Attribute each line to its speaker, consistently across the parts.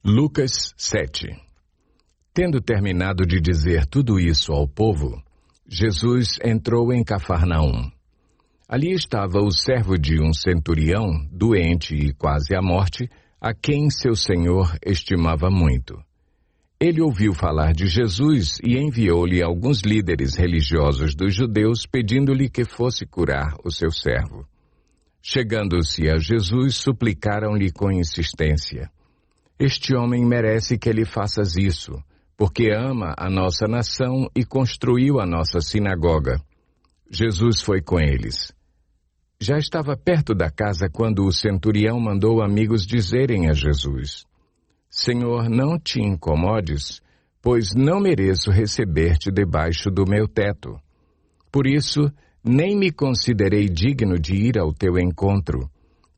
Speaker 1: Lucas 7. Tendo terminado de dizer tudo isso ao povo, Jesus entrou em Cafarnaum. Ali estava o servo de um centurião, doente e quase à morte, a quem seu senhor estimava muito. Ele ouviu falar de Jesus e enviou-lhe alguns líderes religiosos dos judeus, pedindo-lhe que fosse curar o seu servo. Chegando-se a Jesus, suplicaram-lhe com insistência: Este homem merece que lhe faças isso, porque ama a nossa nação e construiu a nossa sinagoga. Jesus foi com eles. Já estava perto da casa quando o centurião mandou amigos dizerem a Jesus: Senhor, não te incomodes, pois não mereço receber-te debaixo do meu teto. Por isso, nem me considerei digno de ir ao teu encontro,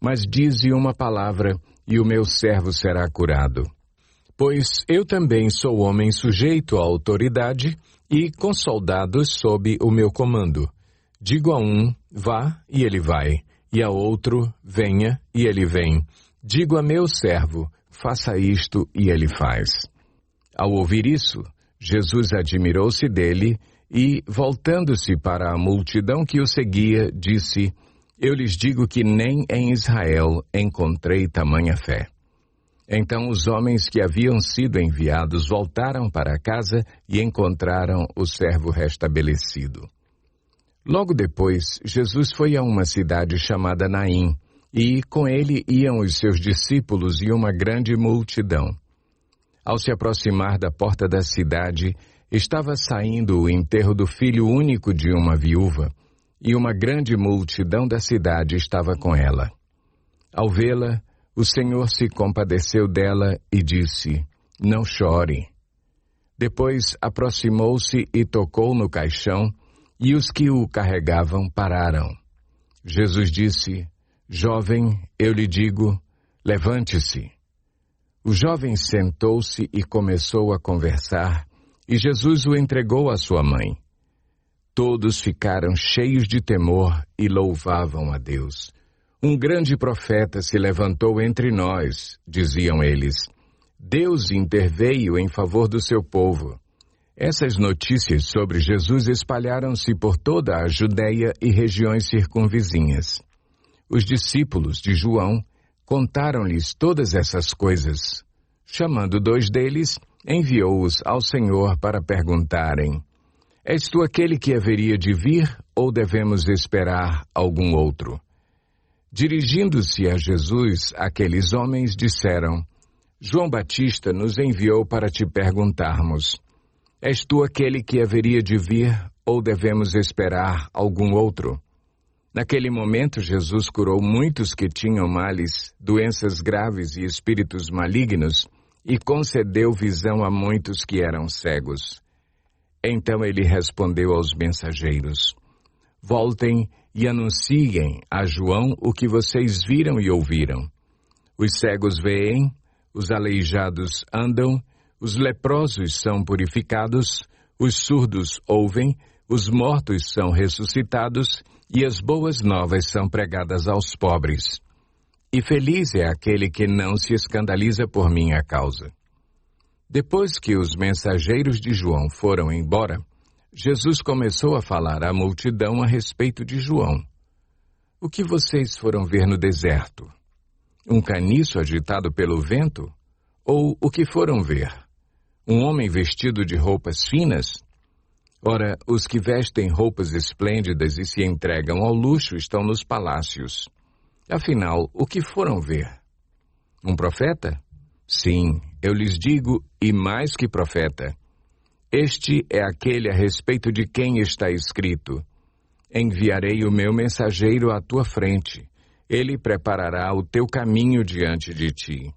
Speaker 1: mas dize uma palavra e o meu servo será curado. Pois eu também sou homem sujeito à autoridade e com soldados sob o meu comando. Digo a um, vá, e ele vai, e a outro, venha, e ele vem. Digo a meu servo, faça isto, e ele faz. Ao ouvir isso, Jesus admirou-se dele e, voltando-se para a multidão que o seguia, disse: Eu lhes digo que nem em Israel encontrei tamanha fé. Então os homens que haviam sido enviados voltaram para casa e encontraram o servo restabelecido. Logo depois, Jesus foi a uma cidade chamada Naim, e com ele iam os seus discípulos e uma grande multidão. Ao se aproximar da porta da cidade, estava saindo o enterro do filho único de uma viúva, e uma grande multidão da cidade estava com ela. Ao vê-la, o Senhor se compadeceu dela e disse: Não chore. Depois aproximou-se e tocou no caixão, e os que o carregavam pararam. Jesus disse: Jovem, eu lhe digo, levante-se. O jovem sentou-se e começou a conversar, e Jesus o entregou à sua mãe. Todos ficaram cheios de temor e louvavam a Deus. Um grande profeta se levantou entre nós, diziam eles. Deus interveio em favor do seu povo. Essas notícias sobre Jesus espalharam-se por toda a Judéia e regiões circunvizinhas. Os discípulos de João contaram-lhes todas essas coisas. Chamando 2 deles, enviou-os ao Senhor para perguntarem: És tu aquele que haveria de vir, ou devemos esperar algum outro? Dirigindo-se a Jesus, aqueles homens disseram: João Batista nos enviou para te perguntarmos: És tu aquele que haveria de vir, ou devemos esperar algum outro? Naquele momento, Jesus curou muitos que tinham males, doenças graves e espíritos malignos, e concedeu visão a muitos que eram cegos. Então ele respondeu aos mensageiros: Voltem e anunciem a João o que vocês viram e ouviram. Os cegos veem, os aleijados andam, os leprosos são purificados, os surdos ouvem, os mortos são ressuscitados e as boas novas são pregadas aos pobres. E feliz é aquele que não se escandaliza por minha causa. Depois que os mensageiros de João foram embora, Jesus começou a falar à multidão a respeito de João. O que vocês foram ver no deserto? Um caniço agitado pelo vento? Ou o que foram ver? Um homem vestido de roupas finas? Ora, os que vestem roupas esplêndidas e se entregam ao luxo estão nos palácios. Afinal, o que foram ver? Um profeta? Sim, eu lhes digo, e mais que profeta. Este é aquele a respeito de quem está escrito: Enviarei o meu mensageiro à tua frente. Ele preparará o teu caminho diante de ti.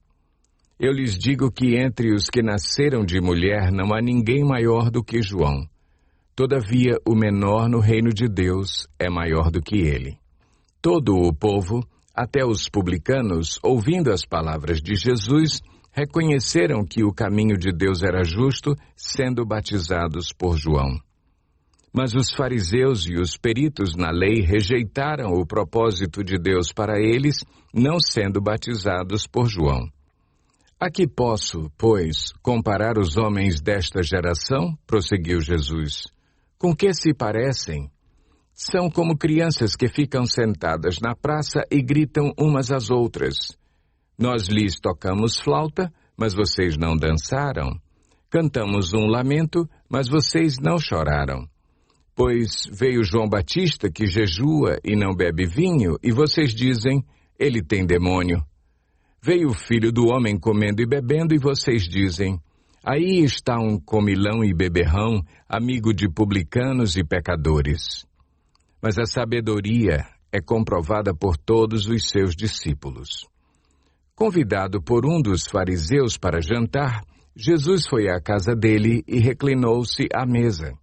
Speaker 1: Eu lhes digo que entre os que nasceram de mulher não há ninguém maior do que João. Todavia, o menor no reino de Deus é maior do que ele. Todo o povo, até os publicanos, ouvindo as palavras de Jesus, reconheceram que o caminho de Deus era justo, sendo batizados por João. Mas os fariseus e os peritos na lei rejeitaram o propósito de Deus para eles, não sendo batizados por João. A que posso, pois, comparar os homens desta geração? Prosseguiu Jesus. Com que se parecem? São como crianças que ficam sentadas na praça e gritam umas às outras. Nós lhes tocamos flauta, mas vocês não dançaram. Cantamos um lamento, mas vocês não choraram. Pois veio João Batista, que jejua e não bebe vinho, e vocês dizem, ele tem demônio. Veio o Filho do Homem comendo e bebendo, e vocês dizem, aí está um comilão e beberrão, amigo de publicanos e pecadores. Mas a sabedoria é comprovada por todos os seus discípulos. Convidado por um dos fariseus para jantar, Jesus foi à casa dele e reclinou-se à mesa.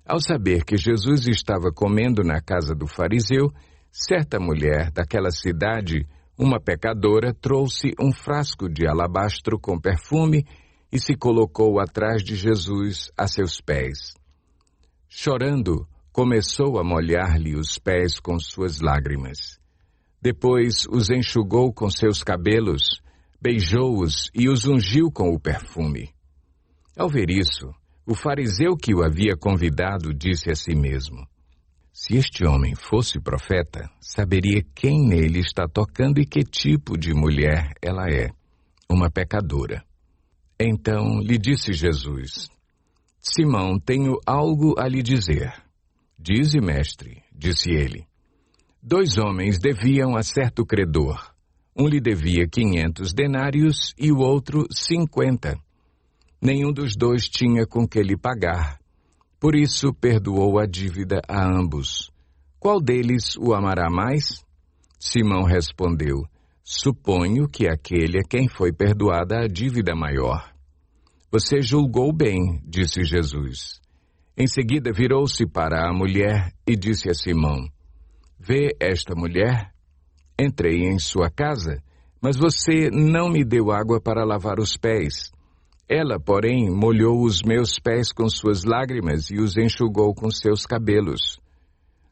Speaker 1: Ao saber que Jesus estava comendo na casa do fariseu, certa mulher daquela cidade, uma pecadora, trouxe um frasco de alabastro com perfume e se colocou atrás de Jesus a seus pés. Chorando, começou a molhar-lhe os pés com suas lágrimas. Depois os enxugou com seus cabelos, beijou-os e os ungiu com o perfume. Ao ver isso, o fariseu que o havia convidado disse a si mesmo, se este homem fosse profeta, saberia quem nele está tocando e que tipo de mulher ela é, uma pecadora. Então lhe disse Jesus, Simão, tenho algo a lhe dizer. Dize, mestre, disse ele. 2 homens deviam a certo credor. Um lhe devia 500 denários e o outro 50. Nenhum dos 2 tinha com que lhe pagar. Por isso perdoou a dívida a ambos. Qual deles o amará mais? Simão respondeu, suponho que aquele a quem foi perdoada a dívida maior. Você julgou bem, disse Jesus. Em seguida virou-se para a mulher e disse a Simão, vê esta mulher? Entrei em sua casa, mas você não me deu água para lavar os pés. Ela, porém, molhou os meus pés com suas lágrimas e os enxugou com seus cabelos.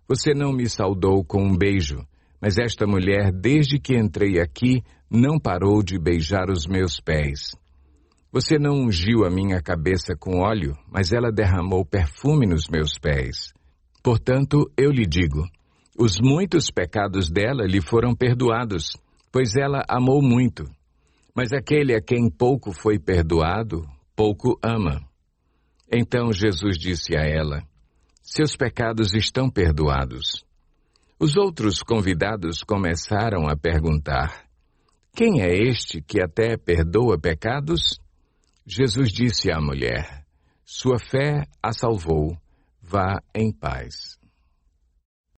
Speaker 1: Você não me saudou com um beijo, mas esta mulher, desde que entrei aqui, não parou de beijar os meus pés. Você não ungiu a minha cabeça com óleo, mas ela derramou perfume nos meus pés. Portanto, eu lhe digo, os muitos pecados dela lhe foram perdoados, pois ela amou muito. Mas aquele a quem pouco foi perdoado, pouco ama. Então Jesus disse a ela, seus pecados estão perdoados. Os outros convidados começaram a perguntar, quem é este que até perdoa pecados? Jesus disse à mulher, sua fé a salvou, vá em paz.